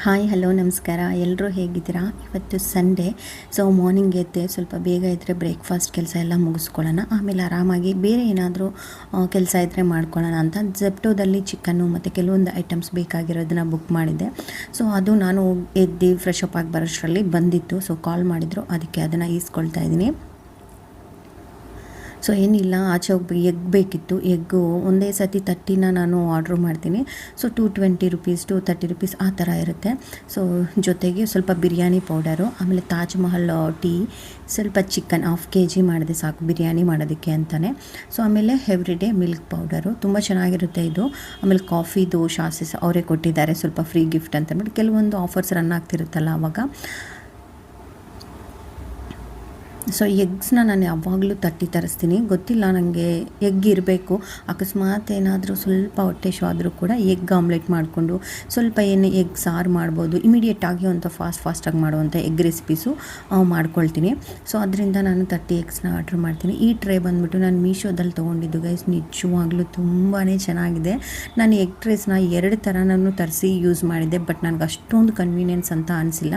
Hi hello ನಮಸ್ಕಾರ. ಎಲ್ಲರೂ ಹೇಗಿದ್ದೀರಾ? ಇವತ್ತು ಸಂಡೇ. ಸೊ ಮಾರ್ನಿಂಗ್ ಎದ್ದೆ ಸ್ವಲ್ಪ ಬೇಗ ಇದ್ದರೆ ಬ್ರೇಕ್ಫಾಸ್ಟ್ ಕೆಲಸ ಎಲ್ಲ ಮುಗಿಸ್ಕೊಳ್ಳೋಣ, ಆಮೇಲೆ ಆರಾಮಾಗಿ ಬೇರೆ ಏನಾದರೂ ಕೆಲಸ ಇದ್ದರೆ ಮಾಡ್ಕೊಳ್ಳೋಣ ಅಂತ ಜೆಪ್ಟೋದಲ್ಲಿ ಚಿಕನ್ನು ಮತ್ತು ಕೆಲವೊಂದು ಐಟಮ್ಸ್ ಬೇಕಾಗಿರೋದನ್ನ ಬುಕ್ ಮಾಡಿದ್ದೆ. ಸೊ ಅದು ನಾನು ಎದ್ದು ಫ್ರೆಶ್ ಅಪ್ ಆಗಿ ಬರೋಷ್ಟರಲ್ಲಿ ಬಂದಿತ್ತು. ಸೊ ಕಾಲ್ ಮಾಡಿದರು, ಅದಕ್ಕೆ ಅದನ್ನು ಈಸ್ಕೊಳ್ತಾ ಇದ್ದೀನಿ. ಸೊ ಏನಿಲ್ಲ, ಆಚೆ ಹೋಗಿ ಎಗ್ ಬೇಕಿತ್ತು. ಎಗ್ಗು ಒಂದೇ ಸತಿ 30ನ ನಾನು ಆರ್ಡ್ರ್ ಮಾಡ್ತೀನಿ. ಸೊ 220 ರುಪೀಸ್ ಟು 30 ರುಪೀಸ್ ಆ ಥರ ಇರುತ್ತೆ. ಸೊ ಜೊತೆಗೆ ಸ್ವಲ್ಪ ಬಿರಿಯಾನಿ ಪೌಡರು, ಆಮೇಲೆ ತಾಜ್ ಮಹಲ್ ಟೀ, ಸ್ವಲ್ಪ ಚಿಕನ್ 1/2 kg ಮಾಡಿದೆ ಸಾಕು ಬಿರಿಯಾನಿ ಮಾಡೋದಕ್ಕೆ ಅಂತಲೇ. ಸೊ ಆಮೇಲೆ ಎವ್ರಿಡೇ ಮಿಲ್ಕ್ ಪೌಡರು ತುಂಬ ಚೆನ್ನಾಗಿರುತ್ತೆ ಇದು. ಆಮೇಲೆ ಕಾಫಿದು ಶಾಸಸ್ ಅವರೇ ಕೊಟ್ಟಿದ್ದಾರೆ, ಸ್ವಲ್ಪ ಫ್ರೀ ಗಿಫ್ಟ್ ಅಂತ ಅಂದ್ಬಿಟ್ಟು. ಕೆಲವೊಂದು ಆಫರ್ಸ್ ರನ್ ಆಗ್ತಿರುತ್ತಲ್ಲ ಆವಾಗ. ಸೊ ಎಗ್ಸ್ನ ನಾನು ಯಾವಾಗಲೂ ತರಿಸ್ತೀನಿ. ಗೊತ್ತಿಲ್ಲ ನನಗೆ ಎಗ್ ಇರಬೇಕು. ಅಕಸ್ಮಾತ್ ಏನಾದರೂ ಸ್ವಲ್ಪ ಹೊಟ್ಟೆ ಶೋ ಆದರೂ ಕೂಡ ಎಗ್ ಆಮ್ಲೆಟ್ ಮಾಡಿಕೊಂಡು ಸ್ವಲ್ಪ ಎಗ್ ಸಾರು ಮಾಡ್ಬೋದು. ಇಮಿಡಿಯೇಟಾಗಿ ಒಂದು ಫಾಸ್ಟಾಗಿ ಮಾಡುವಂಥ ಎಗ್ ರೆಸಿಪೀಸು ಮಾಡ್ಕೊಳ್ತೀನಿ. ಸೊ ಅದರಿಂದ ನಾನು 30 ಎಗ್ಸ್ನ ಆರ್ಡ್ರ್ ಮಾಡ್ತೀನಿ. ಈ ಟ್ರೇ ಬಂದುಬಿಟ್ಟು ನಾನು ಮೀಶೋದಲ್ಲಿ ತೊಗೊಂಡಿದ್ದು ಗೈಸ್. ನಿಜವಾಗ್ಲೂ ತುಂಬಾ ಚೆನ್ನಾಗಿದೆ. ನಾನು ಎಗ್ ಟ್ರೇಸ್ನ 2 ಥರ ನಾನು ತರಿಸಿ ಯೂಸ್ ಮಾಡಿದ್ದೆ, ಬಟ್ ನನಗೆ ಅಷ್ಟೊಂದು ಕನ್ವೀನಿಯನ್ಸ್ ಅಂತ ಅನಿಸಿಲ್ಲ.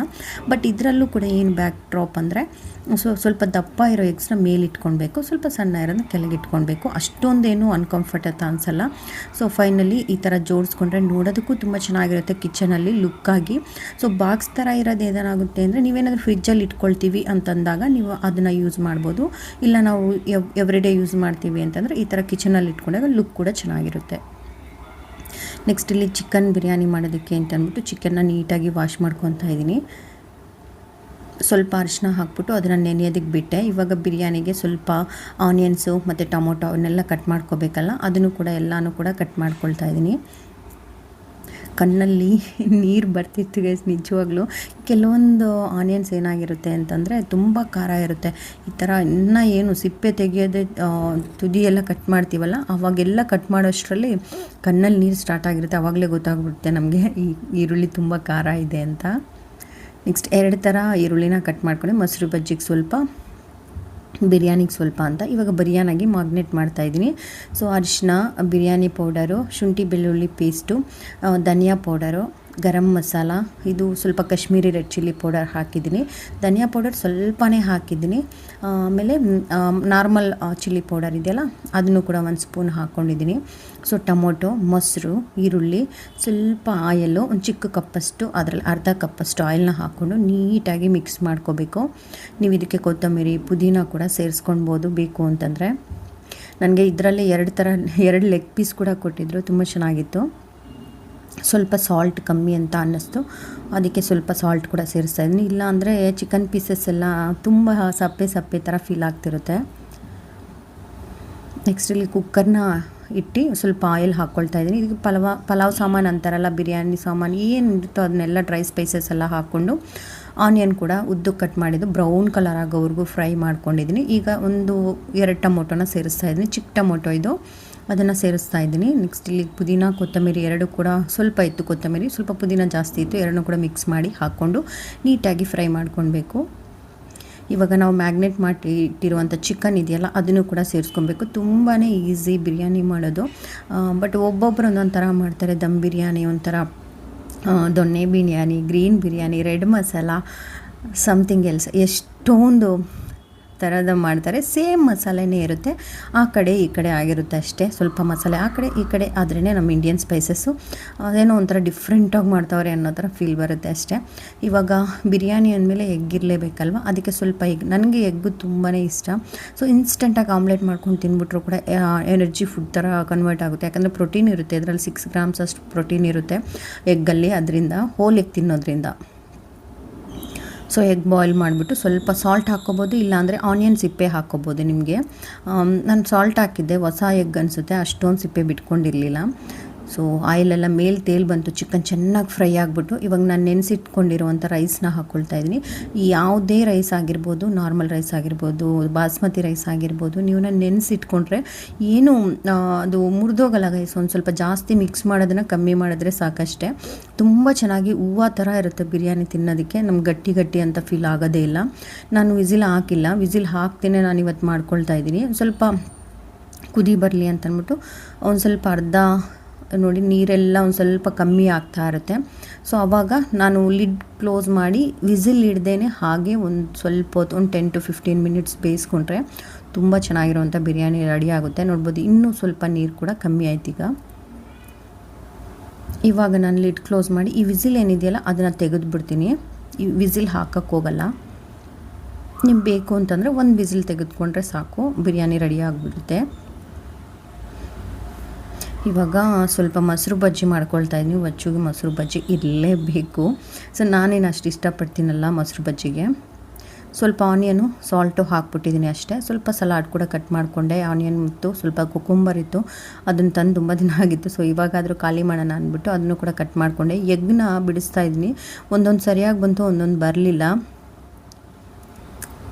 ಬಟ್ ಇದರಲ್ಲೂ ಕೂಡ ಏನು ಬ್ಯಾಕ್ ಡ್ರಾಪ್ ಅಂದರೆ ಸ್ವಲ್ಪ ದಪ್ಪ ಇರೋ ಎಗ್ಸ್ನ ಮೇಲೆ ಇಟ್ಕೊಳ್ಬೇಕು, ಸ್ವಲ್ಪ ಸಣ್ಣ ಇರೋದನ್ನ ಕೆಳಗೆ ಇಟ್ಕೊಳ್ಬೇಕು. ಅಷ್ಟೊಂದೇನು ಅನ್ಕಂಫರ್ಟ್ ಅನಿಸಲ್ಲ. ಸೊ ಫೈನಲಿ ಈ ಥರ ಜೋಡಿಸ್ಕೊಂಡ್ರೆ ನೋಡೋದಕ್ಕೂ ತುಂಬ ಚೆನ್ನಾಗಿರುತ್ತೆ ಕಿಚನಲ್ಲಿ ಲುಕ್ಕಾಗಿ. ಸೊ ಬಾಕ್ಸ್ ಥರ ಇರೋದು ಏನಾಗುತ್ತೆ ಅಂದರೆ, ನೀವೇನಾದರೂ ಫ್ರಿಜ್ಜಲ್ಲಿ ಇಟ್ಕೊಳ್ತೀವಿ ಅಂತಂದಾಗ ನೀವು ಅದನ್ನು ಯೂಸ್ ಮಾಡ್ಬೋದು. ಇಲ್ಲ ನಾವು ಎವ್ರಿಡೇ ಯೂಸ್ ಮಾಡ್ತೀವಿ ಅಂತಂದರೆ ಈ ಥರ ಕಿಚನಲ್ಲಿ ಇಟ್ಕೊಂಡಾಗ ಲುಕ್ ಕೂಡ ಚೆನ್ನಾಗಿರುತ್ತೆ. ನೆಕ್ಸ್ಟ್ ಇಲ್ಲಿ ಚಿಕನ್ ಬಿರಿಯಾನಿ ಮಾಡೋದಕ್ಕೆ ಅಂತ ಅಂದ್ಬಿಟ್ಟು ಚಿಕನ್ನ ನೀಟಾಗಿ ವಾಶ್ ಮಾಡ್ಕೊತಾ ಇದ್ದೀನಿ. ಸ್ವಲ್ಪ ಅರಿಶಿನ ಹಾಕ್ಬಿಟ್ಟು ಅದನ್ನು ನೆನೆಯೋದಕ್ಕೆ ಬಿಟ್ಟೆ. ಇವಾಗ ಬಿರಿಯಾನಿಗೆ ಸ್ವಲ್ಪ ಆನಿಯನ್ಸು ಮತ್ತು ಟೊಮೊಟೊ ಅವನ್ನೆಲ್ಲ ಕಟ್ ಮಾಡ್ಕೋಬೇಕಲ್ಲ, ಅದನ್ನು ಕೂಡ ಎಲ್ಲನೂ ಕೂಡ ಕಟ್ ಮಾಡ್ಕೊಳ್ತಾ ಇದ್ದೀನಿ. ಕಣ್ಣಲ್ಲಿ ನೀರು ಬರ್ತಿತ್ತು ಗೈಸ್ ನಿಜವಾಗ್ಲೂ. ಕೆಲವೊಂದು ಆನಿಯನ್ಸ್ ಏನಾಗಿರುತ್ತೆ ಅಂತಂದರೆ ತುಂಬ ಖಾರ ಇರುತ್ತೆ. ಈ ಥರ ಇನ್ನೂ ಏನು ಸಿಪ್ಪೆ ತೆಗೆಯೋದೇ ತುದಿಯೆಲ್ಲ ಕಟ್ ಮಾಡ್ತೀವಲ್ಲ, ಅವಾಗೆಲ್ಲ ಕಟ್ ಮಾಡೋಷ್ಟರಲ್ಲಿ ಕಣ್ಣಲ್ಲಿ ನೀರು ಸ್ಟಾರ್ಟ್ ಆಗಿರುತ್ತೆ. ಆವಾಗಲೇ ಗೊತ್ತಾಗ್ಬಿಡುತ್ತೆ ನಮಗೆ ಈ ಈರುಳ್ಳಿ ತುಂಬ ಖಾರ ಇದೆ ಅಂತ. ನೆಕ್ಸ್ಟ್ 2 ಥರ ಈರುಳ್ಳಿನ ಕಟ್ ಮಾಡ್ಕೊಂಡು ಮೊಸರು ಬಜ್ಜಿಗೆ ಸ್ವಲ್ಪ, ಬಿರಿಯಾನಿಗೆ ಸ್ವಲ್ಪ ಅಂತ ಇವಾಗ ಬಿರಿಯಾನಿಗೆ ಮ್ಯಾಗ್ನೇಟ್ ಮಾಡ್ತಾಯಿದ್ದೀನಿ. ಸೊ ಅರಿಶಿನ, ಬಿರಿಯಾನಿ ಪೌಡರು, ಶುಂಠಿ ಬೆಳ್ಳುಳ್ಳಿ ಪೇಸ್ಟು, ಧನಿಯಾ ಪೌಡರು, ಗರಂ ಮಸಾಲ, ಇದು ಸ್ವಲ್ಪ ಕಾಶ್ಮೀರಿ ರೆಡ್ ಚಿಲ್ಲಿ ಪೌಡರ್ ಹಾಕಿದ್ದೀನಿ. ಧನಿಯಾ ಪೌಡರ್ ಸ್ವಲ್ಪನೇ ಹಾಕಿದ್ದೀನಿ. ಆಮೇಲೆ ನಾರ್ಮಲ್ ಚಿಲ್ಲಿ ಪೌಡರ್ ಇದೆಯಲ್ಲ ಅದನ್ನು ಕೂಡ 1 ಸ್ಪೂನ್ ಹಾಕ್ಕೊಂಡಿದ್ದೀನಿ. ಸೊ ಟೊಮೊಟೊ, ಮೊಸರು, ಈರುಳ್ಳಿ, ಸ್ವಲ್ಪ ಆಯಲ್ಲು, ಒಂದು ಚಿಕ್ಕ ಕಪ್ಪಷ್ಟು, ಅದರಲ್ಲಿ ಅರ್ಧ ಕಪ್ಪಷ್ಟು ಆಯಿಲ್ನ ಹಾಕ್ಕೊಂಡು ನೀಟಾಗಿ ಮಿಕ್ಸ್ ಮಾಡ್ಕೋಬೇಕು. ನೀವು ಇದಕ್ಕೆ ಕೊತ್ತಂಬರಿ, ಪುದೀನ ಕೂಡ ಸೇರಿಸ್ಕೊಳ್ಬೋದು ಬೇಕು ಅಂತಂದರೆ. ನನಗೆ ಇದರಲ್ಲಿ 2 ಲೆಗ್ ಪೀಸ್ ಕೂಡ ಕೊಟ್ಟಿದ್ದರು, ತುಂಬ ಚೆನ್ನಾಗಿತ್ತು. ಸ್ವಲ್ಪ ಸಾಲ್ಟ್ ಕಮ್ಮಿ ಅಂತ ಅನ್ನಿಸ್ತು, ಅದಕ್ಕೆ ಸ್ವಲ್ಪ ಸಾಲ್ಟ್ ಕೂಡ ಸೇರಿಸ್ತಾ ಇದ್ದೀನಿ. ಇಲ್ಲ ಅಂದರೆ ಚಿಕನ್ ಪೀಸಸ್ ಎಲ್ಲ ತುಂಬ ಸಪ್ಪೆ ಥರ ಫೀಲ್ ಆಗ್ತಿರುತ್ತೆ. ನೆಕ್ಸ್ಟ್ ಇಲ್ಲಿ ಕುಕ್ಕರ್ನ ಇಟ್ಟು ಸ್ವಲ್ಪ ಆಯಿಲ್ ಹಾಕ್ಕೊಳ್ತಾ ಇದ್ದೀನಿ. ಇದಕ್ಕೆ ಪಲಾವ್ ಸಾಮಾನು ಅಂತಾರಲ್ಲ, ಬಿರಿಯಾನಿ ಸಾಮಾನು ಏನಿರುತ್ತೋ ಅದನ್ನೆಲ್ಲ ಡ್ರೈ ಸ್ಪೈಸಸ್ ಎಲ್ಲ ಹಾಕ್ಕೊಂಡು ಆನಿಯನ್ ಕೂಡ ಉದ್ದು ಕಟ್ ಮಾಡಿದ್ದು ಬ್ರೌನ್ ಕಲರ್ ಆಗೋವರೆಗೂ ಫ್ರೈ ಮಾಡ್ಕೊಂಡಿದ್ದೀನಿ. ಈಗ 2 ಟೊಮೊಟೊನ ಸೇರಿಸ್ತಾ ಇದ್ದೀನಿ, ಚಿಕ್ಕ ಟೊಮೊಟೊ ಇದು, ಅದನ್ನು ಸೇರಿಸ್ತಾ ಇದ್ದೀನಿ. ನೆಕ್ಸ್ಟ್ ಇಲ್ಲಿ ಪುದೀನ, ಕೊತ್ತಂಬರಿ 2 ಕೂಡ ಸ್ವಲ್ಪ ಇತ್ತು, ಕೊತ್ತಂಬರಿ ಸ್ವಲ್ಪ, ಪುದೀನ ಜಾಸ್ತಿ ಇತ್ತು. 2 ಕೂಡ ಮಿಕ್ಸ್ ಮಾಡಿ ಹಾಕ್ಕೊಂಡು ನೀಟಾಗಿ ಫ್ರೈ ಮಾಡ್ಕೊಳ್ಬೇಕು. ಇವಾಗ ನಾವು ಮ್ಯಾಗ್ನೇಟ್ ಮಾಡಿ ಇಟ್ಟಿರುವಂಥ ಚಿಕನ್ ಇದೆಯಲ್ಲ ಅದನ್ನು ಕೂಡ ಸೇರಿಸ್ಕೊಬೇಕು. ತುಂಬಾ ಈಸಿ ಬಿರಿಯಾನಿ ಮಾಡೋದು. ಬಟ್ ಒಬ್ಬೊಬ್ಬರು ಒಂದೊಂದು ಥರ ಮಾಡ್ತಾರೆ. ದಮ್ ಬಿರಿಯಾನಿ ಒಂಥರ, ದೊಣ್ಣೆ biryani, green biryani, red masala, something else, ಎಷ್ಟೊಂದು ಥರದ ಮಾಡ್ತಾರೆ. ಸೇಮ್ ಮಸಾಲೆನೇ ಇರುತ್ತೆ, ಆ ಕಡೆ ಈ ಕಡೆ ಆಗಿರುತ್ತೆ ಅಷ್ಟೇ. ಸ್ವಲ್ಪ ಮಸಾಲೆ ಆ ಕಡೆ ಈ ಕಡೆ ಆದ್ರೇ ನಮ್ಮ ಇಂಡಿಯನ್ ಸ್ಪೈಸಸ್ಸು ಅದೇನೋ ಒಂಥರ ಡಿಫ್ರೆಂಟಾಗಿ ಮಾಡ್ತಾವ್ರೆ ಅನ್ನೋ ಥರ ಫೀಲ್ ಬರುತ್ತೆ ಅಷ್ಟೇ. ಇವಾಗ ಬಿರಿಯಾನಿ ಅಂದಮೇಲೆ ಎಗ್ ಇರಲೇಬೇಕಲ್ವ, ಅದಕ್ಕೆ ಸ್ವಲ್ಪ ಎಗ್, ನನಗೆ ಎಗ್ಗು ತುಂಬಾ ಇಷ್ಟ. ಸೊ ಇನ್ಸ್ಟೆಂಟಾಗಿ ಆಮ್ಲೆಟ್ ಮಾಡ್ಕೊಂಡು ತಿಂದ್ಬಿಟ್ರು ಕೂಡ ಎನರ್ಜಿ ಫುಡ್ ಥರ ಕನ್ವರ್ಟ್ ಆಗುತ್ತೆ. ಯಾಕಂದರೆ ಪ್ರೋಟೀನ್ ಇರುತ್ತೆ ಇದರಲ್ಲಿ, 6 ಗ್ರಾಮ್ಸ್ ಅಷ್ಟು ಪ್ರೋಟೀನ್ ಇರುತ್ತೆ ಎಗ್ಗಲ್ಲಿ, ಅದರಿಂದ ಹೋಲ್ ಎಗ್ ತಿನ್ನೋದ್ರಿಂದ. ಸೊ ಎಗ್ ಬಾಯ್ಲ್ ಮಾಡಿಬಿಟ್ಟು ಸ್ವಲ್ಪ ಸಾಲ್ಟ್ ಹಾಕ್ಕೋಬೋದು, ಇಲ್ಲಾಂದರೆ ಆನಿಯನ್ ಸಿಪ್ಪೆ ಹಾಕ್ಕೋಬೋದು ನಿಮಗೆ. ನಾನು ಸಾಲ್ಟ್ ಹಾಕಿದ್ದೆ, ಹೊಸ ಎಗ್ ಅನಿಸುತ್ತೆ, ಅಷ್ಟೊಂದು ಸಿಪ್ಪೆ ಬಿಟ್ಕೊಂಡಿರಲಿಲ್ಲ. ಸೊ ಆಯಿಲೆಲ್ಲ ಮೇಲೆ ತೇಲ್ ಬಂತು, ಚಿಕನ್ ಚೆನ್ನಾಗಿ ಫ್ರೈ ಆಗಿಬಿಟ್ಟು ಇವಾಗ ನಾನು ನೆನೆಸಿಟ್ಕೊಂಡಿರುವಂಥ ರೈಸ್ನ ಹಾಕ್ಕೊಳ್ತಾ ಇದ್ದೀನಿ. ಯಾವುದೇ ರೈಸ್ ಆಗಿರ್ಬೋದು, ನಾರ್ಮಲ್ ರೈಸ್ ಆಗಿರ್ಬೋದು, ಬಾಸ್ಮತಿ ರೈಸ್ ಆಗಿರ್ಬೋದು, ನೀವು ನೆನೆಸಿಟ್ಕೊಂಡ್ರೆ ಏನು ಅದು ಮುರಿದೋಗಲ್ಲ ಗೈಸ್. ಒಂದು ಸ್ವಲ್ಪ ಜಾಸ್ತಿ ಮಿಕ್ಸ್ ಮಾಡೋದನ್ನು ಕಮ್ಮಿ ಮಾಡಿದ್ರೆ ಸಾಕಷ್ಟೇ. ತುಂಬ ಚೆನ್ನಾಗಿ ಹೂವು ಥರ ಇರುತ್ತೆ ಬಿರಿಯಾನಿ ತಿನ್ನೋದಕ್ಕೆ, ನಮ್ಗೆ ಗಟ್ಟಿ ಅಂತ ಫೀಲ್ ಆಗೋದೇ ಇಲ್ಲ. ನಾನು ವಿಸಿಲ್ ಹಾಕಿಲ್ಲ, ವಿಸಿಲ್ ಹಾಕ್ತೇನೆ ನಾನು ಇವತ್ತು ಮಾಡ್ಕೊಳ್ತಾ ಇದ್ದೀನಿ. ಸ್ವಲ್ಪ ಕುದಿ ಬರಲಿ ಅಂತಂದ್ಬಿಟ್ಟು ಒಂದು ಸ್ವಲ್ಪ ಅರ್ಧ ನೋಡಿ ನೀರೆಲ್ಲ ಒಂದು ಸ್ವಲ್ಪ ಕಮ್ಮಿ ಆಗ್ತಾ ಇರುತ್ತೆ. ಸೊ ಆವಾಗ ನಾನು ಲಿಡ್ ಕ್ಲೋಸ್ ಮಾಡಿ ವಿಸಿಲ್ ಹಿಡ್ದೇನೆ ಹಾಗೆ ಒಂದು ಸ್ವಲ್ಪ ಹೊತ್ತು ಒಂದು 10 to 15 ಮಿನಿಟ್ಸ್ ಬೇಯಿಸ್ಕೊಂಡ್ರೆ ತುಂಬ ಚೆನ್ನಾಗಿರುವಂಥ ಬಿರಿಯಾನಿ ರೆಡಿ ಆಗುತ್ತೆ. ನೋಡ್ಬೋದು ಇನ್ನೂ ಸ್ವಲ್ಪ ನೀರು ಕೂಡ ಕಮ್ಮಿ ಆಯ್ತು. ಇವಾಗ ನಾನು ಲಿಡ್ ಕ್ಲೋಸ್ ಮಾಡಿ ಈ ವಿಸಿಲ್ ಏನಿದೆಯಲ್ಲ ಅದನ್ನು ತೆಗೆದುಬಿಡ್ತೀನಿ. ಈ ವಿಸಿಲ್ ಹಾಕೋಕ್ಕೆ ಹೋಗಲ್ಲ. ನಿಮ್ಗೆ ಬೇಕು ಅಂತಂದರೆ ಒಂದು ವಿಸಿಲ್ ತೆಗೆದುಕೊಂಡ್ರೆ ಸಾಕು, ಬಿರಿಯಾನಿ ರೆಡಿ ಆಗಿಬಿಡುತ್ತೆ. ಇವಾಗ ಸ್ವಲ್ಪ ಮೊಸರು ಬಜ್ಜಿ ಮಾಡ್ಕೊಳ್ತಾ ಇದ್ದೀನಿ. ಬಜ್ಜಿಗೆ ಮೊಸರು ಬಜ್ಜಿ ಇರಲೇಬೇಕು. ಸೊ ನಾನೇನು ಅಷ್ಟು ಇಷ್ಟಪಡ್ತೀನಲ್ಲ ಮೊಸರು ಬಜ್ಜಿಗೆ. ಸ್ವಲ್ಪ ಆನಿಯನು ಸಾಲ್ಟು ಹಾಕ್ಬಿಟ್ಟಿದ್ದೀನಿ ಅಷ್ಟೇ. ಸ್ವಲ್ಪ ಸಲಾಡ್ ಕೂಡ ಕಟ್ ಮಾಡಿಕೊಂಡೆ. ಆನಿಯನ್ ಮತ್ತು ಸ್ವಲ್ಪ ಕುಕುಂಬರ್ ಇತ್ತು, ಅದನ್ನು ತಂದು ತುಂಬ ದಿನ ಆಗಿತ್ತು. ಸೊ ಇವಾಗಾದರೂ ಖಾಲಿ ಮಾಡೋಣ ಅಂದ್ಬಿಟ್ಟು ಅದನ್ನು ಕೂಡ ಕಟ್ ಮಾಡಿಕೊಂಡೆ. ಎಗ್ನ ಬಿಡಿಸ್ತಾ ಇದ್ದೀನಿ. ಒಂದೊಂದು ಸರಿಯಾಗಿ ಬಂತು, ಒಂದೊಂದು ಬರಲಿಲ್ಲ.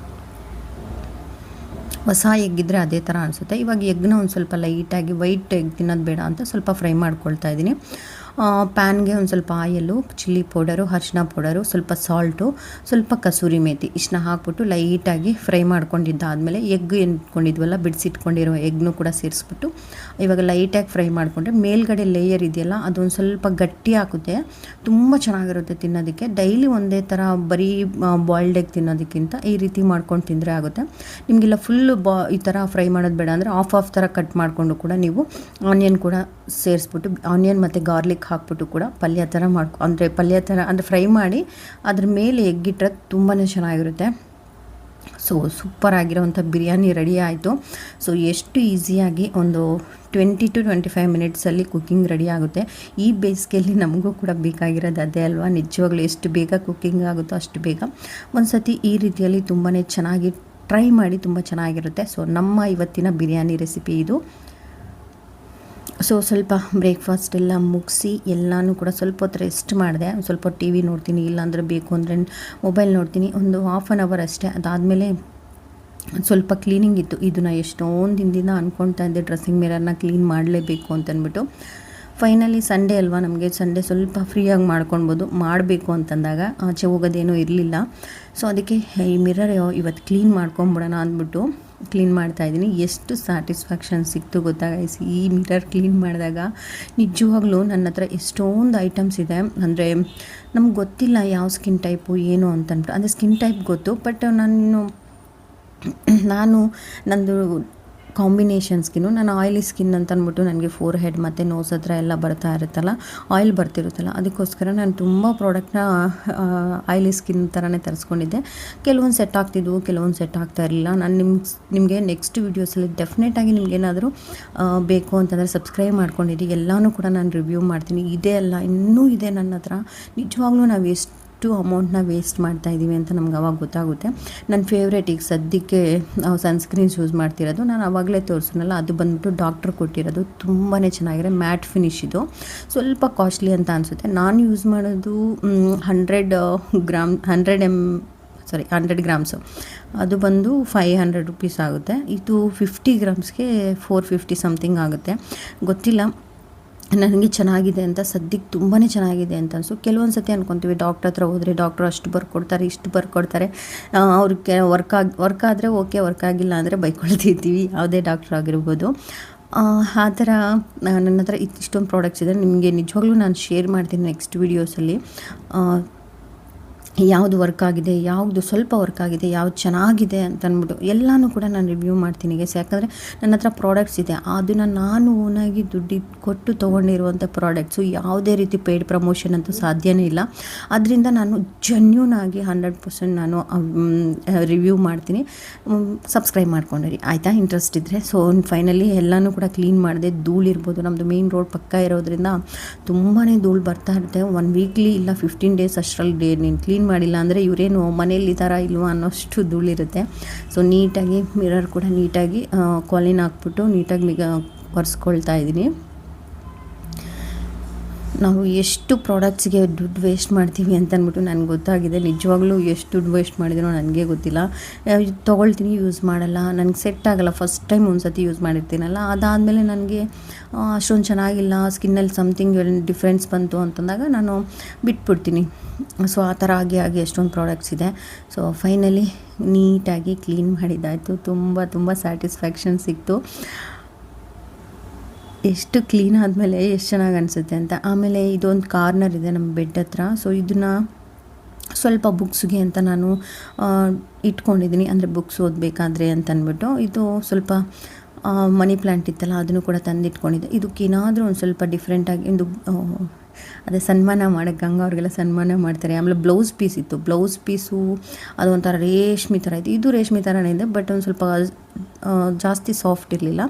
ಹೊಸ ಎಗ್ಗಿದ್ರೆ ಅದೇ ಥರ ಅನಿಸುತ್ತೆ. ಇವಾಗ ಎಗ್ನ ಒಂದು ಸ್ವಲ್ಪ ಲೈಟಾಗಿ ವೈಟ್ ಎಗ್ ತಿನ್ನೋದು ಬೇಡ ಅಂತ ಸ್ವಲ್ಪ ಫ್ರೈ ಮಾಡ್ಕೊಳ್ತಾ ಇದ್ದೀನಿ. ಪ್ಯಾನ್ಗೆ ಒಂದು ಸ್ವಲ್ಪ ಆಯಲ್ಲು, ಚಿಲ್ಲಿ ಪೌಡರು, ಅರಿಶಿನ ಪೌಡರು, ಸ್ವಲ್ಪ ಸಾಲ್ಟು, ಸ್ವಲ್ಪ ಕಸೂರಿ ಮೇಥಿ ಇಷ್ಟನ್ನ ಹಾಕ್ಬಿಟ್ಟು ಲೈಟಾಗಿ ಫ್ರೈ ಮಾಡ್ಕೊಂಡಿದ್ದಾದಮೇಲೆ ಎಗ್ ಇಟ್ಕೊಂಡಿದ್ವಲ್ಲ, ಬಿಡಿಸಿಟ್ಕೊಂಡಿರೋ ಎಗ್ನೂ ಕೂಡ ಸೇರಿಸ್ಬಿಟ್ಟು ಇವಾಗ ಲೈಟಾಗಿ ಫ್ರೈ ಮಾಡಿಕೊಂಡ್ರೆ ಮೇಲ್ಗಡೆ ಲೇಯರ್ ಇದೆಯಲ್ಲ ಅದೊಂದು ಸ್ವಲ್ಪ ಗಟ್ಟಿ ಹಾಕುತ್ತೆ. ತುಂಬ ಚೆನ್ನಾಗಿರುತ್ತೆ ತಿನ್ನೋದಕ್ಕೆ. ಡೈಲಿ ಒಂದೇ ಥರ ಬರೀ ಬಾಯ್ಲ್ಡ್ ಎಗ್ ತಿನ್ನೋದಕ್ಕಿಂತ ಈ ರೀತಿ ಮಾಡ್ಕೊಂಡು ತಿಂದರೆ ಆಗುತ್ತೆ. ನಿಮಗೆಲ್ಲ ಫುಲ್ಲು ಈ ಥರ ಫ್ರೈ ಮಾಡೋದು ಬೇಡ ಅಂದರೆ ಆಫ್ ಥರ ಕಟ್ ಮಾಡಿಕೊಂಡು ಕೂಡ ನೀವು ಆನಿಯನ್ ಕೂಡ ಸೇರಿಸ್ಬಿಟ್ಟು ಆನಿಯನ್ ಮತ್ತು ಗಾರ್ಲಿಕ್ ಹಾಕ್ಬಿಟ್ಟು ಕೂಡ ಪಲ್ಯ ಥರ ಪಲ್ಯ ಥರ ಅಂದರೆ ಫ್ರೈ ಮಾಡಿ ಅದ್ರ ಮೇಲೆ ಎಗ್ಗಿಟ್ರೆ ತುಂಬಾ ಚೆನ್ನಾಗಿರುತ್ತೆ. ಸೊ ಸೂಪರಾಗಿರೋವಂಥ ಬಿರಿಯಾನಿ ರೆಡಿ ಆಯಿತು. ಸೊ ಎಷ್ಟು ಈಸಿಯಾಗಿ ಒಂದು 20 to 25 ಮಿನಿಟ್ಸಲ್ಲಿ ಕುಕ್ಕಿಂಗ್ ರೆಡಿ ಆಗುತ್ತೆ. ಈ ಬೇಸಿಗೆಯಲ್ಲಿ ನಮಗೂ ಕೂಡ ಬೇಕಾಗಿರೋದು ಅದೇ ಅಲ್ವಾ. ನಿಜವಾಗ್ಲೂ ಎಷ್ಟು ಬೇಗ ಕುಕ್ಕಿಂಗ್ ಆಗುತ್ತೋ ಅಷ್ಟು ಬೇಗ. ಒಂದು ಸತಿ ಈ ರೀತಿಯಲ್ಲಿ ತುಂಬಾ ಚೆನ್ನಾಗಿ ಟ್ರೈ ಮಾಡಿ, ತುಂಬ ಚೆನ್ನಾಗಿರುತ್ತೆ. ಸೊ ನಮ್ಮ ಇವತ್ತಿನ ಬಿರಿಯಾನಿ ರೆಸಿಪಿ ಇದು. ಸೊ ಸ್ವಲ್ಪ ಬ್ರೇಕ್ಫಾಸ್ಟ್ ಎಲ್ಲ ಮುಗಿಸಿ ಎಲ್ಲನೂ ಕೂಡ ಸ್ವಲ್ಪ ಹೊತ್ತು ರೆಸ್ಟ್ ಮಾಡಿದೆ. ಸ್ವಲ್ಪ ಟಿ ವಿ ನೋಡ್ತೀನಿ, ಇಲ್ಲಾಂದರೆ ಬೇಕು ಅಂದರೆ ಮೊಬೈಲ್ ನೋಡ್ತೀನಿ. ಒಂದು ಹಾಫ್ ಆನ್ ಅವರ್ ಅಷ್ಟೇ. ಅದಾದಮೇಲೆ ಸ್ವಲ್ಪ ಕ್ಲೀನಿಂಗ್ ಇತ್ತು. ಇದನ್ನು ಎಷ್ಟೊಂದು ದಿನದಿಂದ ಅಂದ್ಕೊಳ್ತಾ ಇದ್ದೆ, ಡ್ರೆಸ್ಸಿಂಗ್ ಮಿರರ್ನ ಕ್ಲೀನ್ ಮಾಡಲೇಬೇಕು ಅಂತಂದ್ಬಿಟ್ಟು. ಫೈನಲಿ ಸಂಡೇ ಅಲ್ವಾ, ನಮಗೆ ಸಂಡೇ ಸ್ವಲ್ಪ ಫ್ರೀಯಾಗಿ ಮಾಡ್ಕೊಳ್ಬೋದು. ಮಾಡಬೇಕು ಅಂತಂದಾಗ ಆಚೆ ಹೋಗೋದೇನೂ ಇರಲಿಲ್ಲ. ಸೊ ಅದಕ್ಕೆ ಈ ಮಿರರ್ ಇವತ್ತು ಕ್ಲೀನ್ ಮಾಡ್ಕೊಂಬಿಡೋಣ ಅಂದ್ಬಿಟ್ಟು ಕ್ಲೀನ್ ಮಾಡ್ತಾಯಿದ್ದೀನಿ. ಎಷ್ಟು ಸ್ಯಾಟಿಸ್ಫ್ಯಾಕ್ಷನ್ ಸಿಕ್ತು ಗೊತ್ತಾ ಗೈಸ್ ಈ ಮಿರರ್ ಕ್ಲೀನ್ ಮಾಡಿದಾಗ. ನಿಜವಾಗ್ಲೂ ನನ್ನ ಹತ್ರ ಎಷ್ಟೊಂದು ಐಟಮ್ಸ್ ಇದೆ. ಅಂದರೆ ನಮ್ಗೆ ಗೊತ್ತಿಲ್ಲ ಯಾವ ಸ್ಕಿನ್ ಟೈಪು ಏನು ಅಂತಂದ್ಬಿಟ್ಟು. ಅಂದರೆ ಸ್ಕಿನ್ ಟೈಪ್ ಗೊತ್ತು, ಬಟ್ ನಾನು ನಂದು ಕಾಂಬಿನೇಷನ್ ಸ್ಕಿನ್ನು, ನಾನು ಆಯಿಲಿ ಸ್ಕಿನ್ ಅಂತ ಅಂದ್ಬಿಟ್ಟು ನನಗೆ ಫೋರ್ ಹೆಡ್ ಮತ್ತು ನೋಸ್ ಹತ್ರ ಎಲ್ಲ ಬರ್ತಾ ಇರುತ್ತಲ್ಲ, ಆಯಿಲ್ ಬರ್ತಿರುತ್ತಲ್ಲ, ಅದಕ್ಕೋಸ್ಕರ ನಾನು ತುಂಬ ಪ್ರಾಡಕ್ಟ್ನ ಆಯಿಲಿ ಸ್ಕಿನ್ ಥರನೇ ತರಿಸ್ಕೊಂಡಿದ್ದೆ. ಕೆಲವೊಂದು ಸೆಟ್ ಆಗ್ತಿದ್ವು, ಕೆಲವೊಂದು ಸೆಟ್ ಆಗ್ತಾ ಇರಲಿಲ್ಲ. ನಾನು ನಿಮಗೆ ನೆಕ್ಸ್ಟ್ ವೀಡಿಯೋಸಲ್ಲಿ ಡೆಫಿನೆಟಾಗಿ ನಿಮಗೇನಾದರೂ ಬೇಕು ಅಂತಂದರೆ ಸಬ್ಸ್ಕ್ರೈಬ್ ಮಾಡ್ಕೊಂಡಿದ್ದು ಎಲ್ಲನೂ ಕೂಡ ನಾನು ರಿವ್ಯೂ ಮಾಡ್ತೀನಿ. ಇದೇ ಅಲ್ಲ ಇನ್ನೂ ಇದೆ ನನ್ನ ಹತ್ರ. ನಿಜವಾಗ್ಲೂ ನಾವು ಎಷ್ಟು ಅಮೌಂಟ್ನ ವೇಸ್ಟ್ ಮಾಡ್ತಾ ಇದ್ದೀವಿ ಅಂತ ನಮ್ಗೆ ಅವಾಗ ಗೊತ್ತಾಗುತ್ತೆ. ನನ್ನ ಫೇವ್ರೇಟ್ ಈಗ ಸದ್ಯಕ್ಕೆ ಸನ್ಸ್ಕ್ರೀನ್ಸ್ ಯೂಸ್ ಮಾಡ್ತಿರೋದು, ನಾನು ಆವಾಗಲೇ ತೋರಿಸಿನಲ್ಲ, ಅದು ಬಂದ್ಬಿಟ್ಟು ಡಾಕ್ಟ್ರ್ ಕೊಟ್ಟಿರೋದು. ತುಂಬಾ ಚೆನ್ನಾಗಿದೆ, ಮ್ಯಾಟ್ ಫಿನಿಶ್ ಇದು. ಸ್ವಲ್ಪ ಕಾಸ್ಟ್ಲಿ ಅಂತ ಅನಿಸುತ್ತೆ. ನಾನು ಯೂಸ್ ಮಾಡೋದು 100 ಗ್ರಾಮ್ಸು, ಅದು ಬಂದು 500 ರುಪೀಸ್ ಆಗುತ್ತೆ. ಇದು 50 ಗ್ರಾಮ್ಸ್ಗೆ 450 ಸಮಥಿಂಗ್ ಆಗುತ್ತೆ. ಗೊತ್ತಿಲ್ಲ, ನನಗೆ ಚೆನ್ನಾಗಿದೆ ಅಂತ ಸದ್ಯಕ್ಕೆ ತುಂಬಾ ಚೆನ್ನಾಗಿದೆ ಅಂತ ಅನಿಸು. ಕೆಲವೊಂದು ಸತಿ ಅಂದ್ಕೊತೀವಿ ಡಾಕ್ಟ್ರ್ ಹತ್ರ ಹೋದರೆ ಡಾಕ್ಟ್ರು ಅಷ್ಟು ಬರ್ಕೊಡ್ತಾರೆ, ಇಷ್ಟು ಬರ್ಕೊಡ್ತಾರೆ. ಅವ್ರಿಗೆ ವರ್ಕ್ ಆದರೆ ಓಕೆ, ವರ್ಕ್ ಆಗಿಲ್ಲ ಅಂದರೆ ಬೈಕೊಳ್ತಿರ್ತೀವಿ, ಯಾವುದೇ ಡಾಕ್ಟ್ರ್ ಆಗಿರ್ಬೋದು. ಆ ಥರ ನನ್ನ ಹತ್ರ ಇಷ್ಟೊಂದು ಪ್ರಾಡಕ್ಟ್ಸ್ ಇದೆ. ನಿಮಗೆ ನಿಜವಾಗ್ಲೂ ನಾನು ಶೇರ್ ಮಾಡ್ತೀನಿ ನೆಕ್ಸ್ಟ್ ವೀಡಿಯೋಸಲ್ಲಿ. ಯಾವುದು ವರ್ಕ್ ಆಗಿದೆ, ಯಾವುದು ಸ್ವಲ್ಪ ವರ್ಕ್ ಆಗಿದೆ, ಯಾವುದು ಚೆನ್ನಾಗಿದೆ ಅಂತ ಅಂದ್ಬಿಟ್ಟು ಎಲ್ಲನೂ ಕೂಡ ನಾನು ರಿವ್ಯೂ ಮಾಡ್ತೀನಿ ಗೈಸ್. ಯಾಕಂದರೆ ನನ್ನ ಹತ್ರ ಪ್ರಾಡಕ್ಟ್ಸ್ ಇದೆ, ಅದನ್ನು ನಾನು ಓನಾಗಿ ದುಡ್ಡು ಕೊಟ್ಟು ತೊಗೊಂಡಿರುವಂಥ ಪ್ರಾಡಕ್ಟ್ಸು. ಯಾವುದೇ ರೀತಿ ಪೇಯ್ಡ್ ಪ್ರಮೋಷನ್ ಅಂತೂ ಸಾಧ್ಯನೇ ಇಲ್ಲ. ಅದರಿಂದ ನಾನು ಜೆನ್ಯೂನ್ ಆಗಿ 100% ನಾನು ರಿವ್ಯೂ ಮಾಡ್ತೀನಿ. ಸಬ್ಸ್ಕ್ರೈಬ್ ಮಾಡ್ಕೊಂಡಿರಿ ಆಯಿತಾ, ಇಂಟ್ರೆಸ್ಟ್ ಇದ್ದರೆ. ಸೊ ಫೈನಲಿ ಎಲ್ಲನೂ ಕೂಡ ಕ್ಲೀನ್ ಮಾಡಿದೆ. ಧೂಳಿರ್ಬೋದು, ನಮ್ಮದು ಮೇನ್ ರೋಡ್ ಪಕ್ಕ ಇರೋದ್ರಿಂದ ತುಂಬಾ ಧೂಳು ಬರ್ತಾ ಇರುತ್ತೆ. 1 ವೀಕ್ಲಿ ಇಲ್ಲ 15 ಡೇಸ್ ಅಷ್ಟರಲ್ಲಿ ನೀನು ಕ್ಲೀನ್ ಮಾಡಿಲ್ಲ ಅಂದರೆ ಇವರೇನು ಮನೇಲಿ ಈ ಥರ ಇಲ್ವಾ ಅನ್ನೋಷ್ಟು ಧೂಳಿರುತ್ತೆ. ಸೊ ನೀಟಾಗಿ ಮಿರರ್ ಕೂಡ ನೀಟಾಗಿ ಕಾಲಿನ್ ಹಾಕ್ಬಿಟ್ಟು ನೀಟಾಗಿ ಒರೆಸ್ಕೊಳ್ತಾ ಇದ್ದೀನಿ. ನಾವು ಎಷ್ಟು ಪ್ರಾಡಕ್ಟ್ಸ್ಗೆ ದುಡ್ಡು ವೇಸ್ಟ್ ಮಾಡ್ತೀವಿ ಅಂತ ಅಂದ್ಬಿಟ್ಟು ನನಗೆ ಗೊತ್ತಾಗಿದೆ. ನಿಜವಾಗ್ಲೂ ಎಷ್ಟು ದುಡ್ಡು ವೇಸ್ಟ್ ಮಾಡಿದ್ರೂ ನನಗೆ ಗೊತ್ತಿಲ್ಲ. ತೊಗೊಳ್ತೀನಿ, ಯೂಸ್ ಮಾಡಲ್ಲ, ನನಗೆ ಸೆಟ್ ಆಗೋಲ್ಲ. ಫಸ್ಟ್ ಟೈಮ್ ಒಂದು ಸತಿ ಯೂಸ್ ಮಾಡಿರ್ತೀನಲ್ಲ, ಅದಾದಮೇಲೆ ನನಗೆ ಅಷ್ಟೊಂದು ಚೆನ್ನಾಗಿಲ್ಲ, ಸ್ಕಿನ್ನಲ್ಲಿ ಸಮಥಿಂಗ್ ಡಿಫ್ರೆನ್ಸ್ ಬಂತು ಅಂತಂದಾಗ ನಾನು ಬಿಟ್ಬಿಡ್ತೀನಿ. ಸೊ ಆ ಥರ ಆಗಿ ಎಷ್ಟೊಂದು ಪ್ರಾಡಕ್ಟ್ಸ್ ಇದೆ. ಸೊ ಫೈನಲಿ ನೀಟಾಗಿ ಕ್ಲೀನ್ ಮಾಡಿದ್ದಾಯಿತು. ತುಂಬ ಸ್ಯಾಟಿಸ್ಫ್ಯಾಕ್ಷನ್ ಸಿಕ್ತು. ಎಷ್ಟು ಕ್ಲೀನ್ ಆದಮೇಲೆ ಎಷ್ಟು ಚೆನ್ನಾಗಿ ಅನಿಸುತ್ತೆ ಅಂತ. ಆಮೇಲೆ ಇದೊಂದು ಕಾರ್ನರ್ ಇದೆ ನಮ್ಮ ಬೆಡ್ ಹತ್ರ. ಸೊ ಇದನ್ನು ಸ್ವಲ್ಪ ಬುಕ್ಸ್ಗೆ ಅಂತ ನಾನು ಇಟ್ಕೊಂಡಿದ್ದೀನಿ, ಅಂದರೆ ಬುಕ್ಸ್ ಓದಬೇಕಾದ್ರೆ ಅಂತ ಅಂದ್ಬಿಟ್ಟು. ಇದು ಸ್ವಲ್ಪ ಮನಿ ಪ್ಲ್ಯಾಂಟ್ ಇತ್ತಲ್ಲ, ಅದನ್ನು ಕೂಡ ತಂದಿಟ್ಕೊಂಡಿದ್ದೆ. ಇದಕ್ಕೇನಾದರೂ ಒಂದು ಸ್ವಲ್ಪ ಡಿಫ್ರೆಂಟಾಗಿ ಒಂದು ಅದೇ ಸನ್ಮಾನ ಮಾಡೋಕ್ಕೆ ಗಂಗಾ ಅವ್ರಿಗೆಲ್ಲ ಸನ್ಮಾನ ಮಾಡ್ತಾರೆ. ಆಮೇಲೆ ಬ್ಲೌಸ್ ಪೀಸ್ ಇತ್ತು, ಬ್ಲೌಸ್ ಪೀಸು ಅದು ಒಂಥರ ರೇಷ್ಮೆ ಥರ ಇತ್ತು. ಇದು ರೇಷ್ಮೆ ಥರನೇ ಇದೆ, ಬಟ್ ಒಂದು ಸ್ವಲ್ಪ ಜಾಸ್ತಿ ಸಾಫ್ಟ್ ಇರಲಿಲ್ಲ.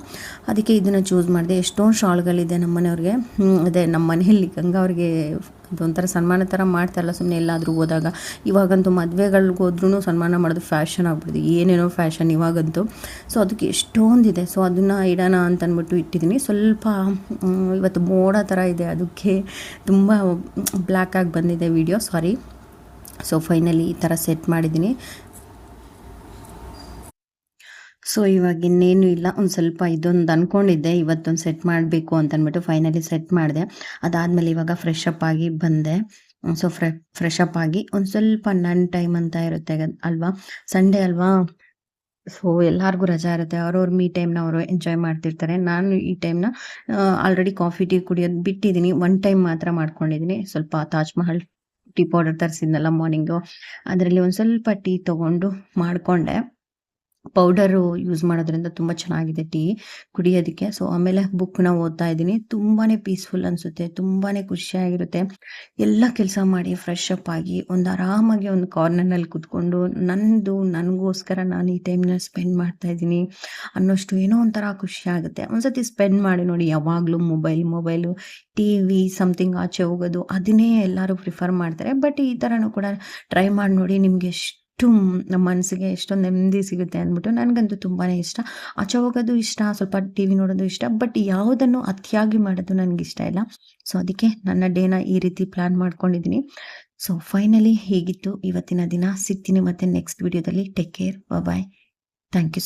ಅದಕ್ಕೆ ಇದನ್ನು ಚೂಸ್ ಮಾಡಿದೆ. ಎಷ್ಟೊಂದು ಶಾಲ್ಗಳಿದೆ ನಮ್ಮ ಮನೆಯವ್ರಿಗೆ. ಅದೇ ನಮ್ಮ ಮನೆಯಲ್ಲಿ ಗಂಗಾ ಅವ್ರಿಗೆ ಅದೊಂಥರ ಸನ್ಮಾನ ಥರ ಮಾಡ್ತಾರಲ್ಲ ಸುಮ್ಮನೆ ಎಲ್ಲಾದರೂ ಹೋದಾಗ. ಇವಾಗಂತೂ ಮದುವೆಗಳ್ಗೆ ಹೋದ್ರೂ ಸನ್ಮಾನ ಮಾಡೋದು ಫ್ಯಾಷನ್ ಆಗ್ಬಿಟ್ಟಿದೆ, ಏನೇನೋ ಫ್ಯಾಷನ್ ಇವಾಗಂತೂ. ಸೊ ಅದಕ್ಕೆ ಎಷ್ಟೊಂದಿದೆ. ಸೊ ಅದನ್ನು ಇಡೋಣ ಅಂತಂದ್ಬಿಟ್ಟು ಇಟ್ಟಿದ್ದೀನಿ. ಸ್ವಲ್ಪ ಇವತ್ತು ಮೋಡ ಥರ ಇದೆ, ಅದಕ್ಕೆ ತುಂಬ ಬ್ಲ್ಯಾಕಾಗಿ ಬಂದಿದೆ ವಿಡಿಯೋ, ಸಾರಿ. ಸೊ ಫೈನಲಿ ಈ ಥರ ಸೆಟ್ ಮಾಡಿದ್ದೀನಿ. ಸೊ ಇವಾಗ ಇನ್ನೇನು ಇಲ್ಲ, ಒಂದು ಸ್ವಲ್ಪ ಇದೊಂದು ಅಂದ್ಕೊಂಡಿದ್ದೆ ಇವತ್ತೊಂದು ಸೆಟ್ ಮಾಡಬೇಕು ಅಂತಂದ್ಬಿಟ್ಟು ಫೈನಲಿ ಸೆಟ್ ಮಾಡಿದೆ. ಅದಾದಮೇಲೆ ಇವಾಗ ಫ್ರೆಶ್ ಅಪ್ ಆಗಿ ಬಂದೆ. ಸೊ ಫ್ರೆಶ್ ಅಪ್ ಆಗಿ ಒಂದು ಸ್ವಲ್ಪ ನನ್ನ ಟೈಮ್ ಅಂತ ಇರುತ್ತೆ ಅಲ್ವಾ, ಸಂಡೇ ಅಲ್ವಾ. ಸೊ ಎಲ್ಲರಿಗೂ ರಜಾ ಇರುತ್ತೆ, ಅವ್ರವ್ರ ಮೀ ಟೈಮ್ನ ಅವರು ಎಂಜಾಯ್ ಮಾಡ್ತಿರ್ತಾರೆ. ನಾನು ಈ ಟೈಮ್ನ ಆಲ್ರೆಡಿ ಕಾಫಿ ಟೀ ಕುಡಿಯೋದು ಬಿಟ್ಟಿದ್ದೀನಿ, ಒನ್ ಟೈಮ್ ಮಾತ್ರ ಮಾಡ್ಕೊಂಡಿದ್ದೀನಿ. ಸ್ವಲ್ಪ ತಾಜ್ ಮಹಲ್ ಟೀ ಪೌಡರ್ ತರಿಸಿದ್ನಲ್ಲ ಮಾರ್ನಿಂಗು, ಅದರಲ್ಲಿ ಒಂದು ಸ್ವಲ್ಪ ಟೀ ತೊಗೊಂಡು ಮಾಡಿಕೊಂಡೆ. ಪೌಡರು ಯೂಸ್ ಮಾಡೋದ್ರಿಂದ ತುಂಬ ಚೆನ್ನಾಗಿದೆ ಟೀ ಕುಡಿಯೋದಕ್ಕೆ. ಸೊ ಆಮೇಲೆ ಬುಕ್ನ ಓದ್ತಾ ಇದ್ದೀನಿ. ತುಂಬಾ ಪೀಸ್ಫುಲ್ ಅನಿಸುತ್ತೆ, ತುಂಬಾ ಖುಷಿಯಾಗಿರುತ್ತೆ. ಎಲ್ಲ ಕೆಲಸ ಮಾಡಿ ಫ್ರೆಶ್ ಅಪ್ ಆಗಿ ಒಂದು ಆರಾಮಾಗಿ ಒಂದು ಕಾರ್ನರ್ನಲ್ಲಿ ಕೂತ್ಕೊಂಡು ನನಗೋಸ್ಕರ ನಾನು ಈ ಟೈಮ್ನ ಸ್ಪೆಂಡ್ ಮಾಡ್ತಾ ಇದ್ದೀನಿ ಅನ್ನೋಷ್ಟು ಏನೋ ಒಂಥರ ಖುಷಿ ಆಗುತ್ತೆ. ಒಂದ್ಸತಿ ಸ್ಪೆಂಡ್ ಮಾಡಿ ನೋಡಿ. ಯಾವಾಗಲೂ ಮೊಬೈಲು, ಟಿ ವಿ, ಸಮಥಿಂಗ್ ಆಚೆ ಹೋಗೋದು, ಅದನ್ನೇ ಎಲ್ಲರೂ ಪ್ರಿಫರ್ ಮಾಡ್ತಾರೆ. ಬಟ್ ಈ ಥರನೂ ಕೂಡ ಟ್ರೈ ಮಾಡಿ ನೋಡಿ, ನಿಮಗೆ ನಮ್ಮ ಮನಸ್ಸಿಗೆ ಎಷ್ಟೊಂದು ನೆಮ್ಮದಿ ಸಿಗುತ್ತೆ ಅಂದ್ಬಿಟ್ಟು. ನನಗಂತೂ ತುಂಬಾ ಇಷ್ಟ. ಆಚೆ ಹೋಗೋದು ಇಷ್ಟ, ಸ್ವಲ್ಪ ಟಿ ವಿ ನೋಡೋದು ಇಷ್ಟ, ಬಟ್ ಯಾವುದನ್ನು ಅತಿಯಾಗಿ ಮಾಡೋದು ನನಗಿಷ್ಟ ಇಲ್ಲ. ಸೊ ಅದಕ್ಕೆ ನನ್ನ ಡೇನ ಈ ರೀತಿ ಪ್ಲ್ಯಾನ್ ಮಾಡ್ಕೊಂಡಿದ್ದೀನಿ. ಸೊ ಫೈನಲಿ ಹೀಗಿತ್ತು ಇವತ್ತಿನ ದಿನ. ಸಿಗ್ತೀನಿ ಮತ್ತೆ ನೆಕ್ಸ್ಟ್ ವಿಡಿಯೋದಲ್ಲಿ. Take care, bye. Thank you so